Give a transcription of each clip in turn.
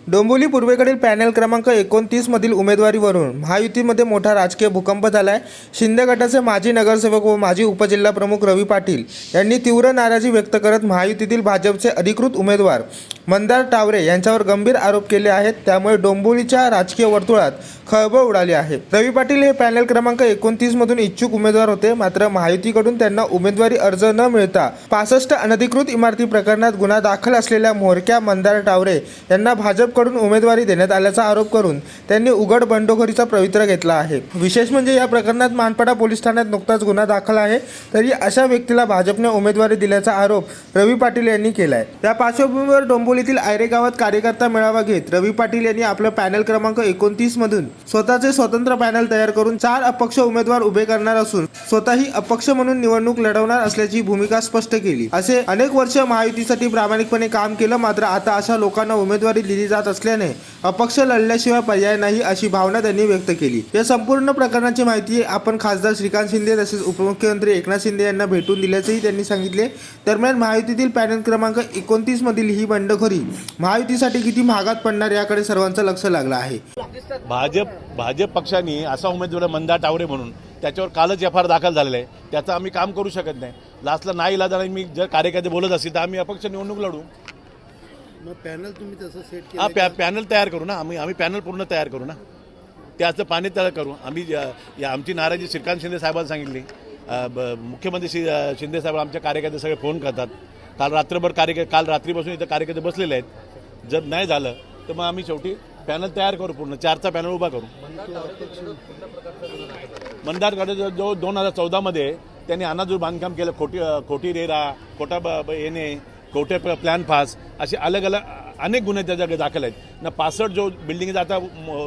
डोंबिवली पूर्वेकडील पॅनल क्रमांक 29 मधील उमेदवारीवरून महायुतीमध्ये मोठा राजकीय भूकंप झालाय। शिंदे गटाचे माजी नगरसेवक व माजी उपजिल्हा प्रमुख रवी पाटील यांनी तीव्र नाराजी व्यक्त करत महायुतीतील भाजपचे अधिकृत उमेदवार मंदार टावरे यांच्यावर गंभीर आरोप केले आहेत। त्यामुळे डोंबिवलीच्या राजकीय वर्तुळात खळबळ उडाली आहे। रवी पाटील हे पॅनल क्रमांक 29 मधून इच्छुक उमेदवार होते, मात्र महायुतीकडून त्यांना उमेदवारी अर्ज न मिळता 65 अनधिकृत इमारती प्रकरणात गुन्हा दाखल असलेल्या म्होरक्या मंदार टावरे यांना भाजपकडून उमेदवारी देण्यात आल्याचा आरोप करून त्यांनी उघड बंडखोरीचा पवित्रा घेतला आहे। विशेष म्हणजे या प्रकरणात मानपाडा पोलीस ठाण्यात नुकताच गुन्हा दाखल आहे, तरी अशा व्यक्तीला भाजपने उमेदवारी दिल्याचा आरोप रवी पाटील यांनी केलाय। या पार्श्वभूमीवर डोंबिवलीतील आयरे गावात कार्यकर्ता मेळावा घेत रवी पाटील यांनी आपल्या पॅनल क्रमांक 29 मधून स्वतःचे स्वतंत्र पॅनल तयार करून 4 अपक्ष उमेदवार उभे करणार असून स्वतःही अपक्ष म्हणून निवडणूक लढवणार असल्याची भूमिका स्पष्ट केली। असे अनेक वर्ष महायुतीसाठी प्रामाणिकपणे काम केलं, मात्र आता अशा लोकांना उमेदवारी दिली जात असल्याने अपक्ष लढल्याशिवाय पर्याय नाही अशी भावना त्यांनी व्यक्त केली। या संपूर्ण प्रकरणाची माहिती आपण खासदार श्रीकांत शिंदे तसेच उपमुख्यमंत्री एकनाथ शिंदे यांना भेटून दिल्याचेही त्यांनी सांगितले। दरम्यान महायुतीतील पॅनल क्रमांक 29 मधील ही बंडखोरी महायुतीसाठी किती महागात पडणार याकडे सर्वांचं लक्ष लागलं आहे। भाजप पक्षाने असा उमेदवार मंदार टावरे म्हणून त्याच्यावर कालच एफआयआर दाखल झालेला आहे। त्याचं आम्ही काम करू शकत नाही। लास्टला नाही इलाजाने मी जर कार्यकर्ते बोलत असतील तर आम्ही अपक्ष निवडणूक लढू। मग पॅनल तुम्ही तसं सेट केलं? हा पॅनल तयार करू ना, आम्ही पॅनल पूर्ण तयार करू ना, त्याचं पाणी तयार करू आम्ही। आमची नाराजी श्रीकांत शिंदे साहेबांना सांगितली। मुख्यमंत्री शिंदे साहेब आमच्या कार्यकर्ते सगळे फोन करतात। काल रात्रीपासून इथं कार्यकर्ते बसलेले आहेत। जर नाही झालं तर मग आम्ही शेवटी पॅनल तयार करू, पूर्ण 4चा पॅनल उभा करू। मंदार गटाचा जो 2014 मध्ये त्यांनी अनाजूर बांधकाम केलं, खोटी रेरा, खोटा येणे, खोटे प्लॅन पास, असे अलग अनेक गुन्हे त्याच्याकडे दाखल आहेत ना। 65 जो बिल्डिंगचा आता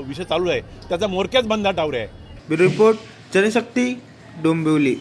विषय चालू आहे त्याचा मोरक्याच मंदार टावरे आहे। Bureau report, Janshakti, Dombivli.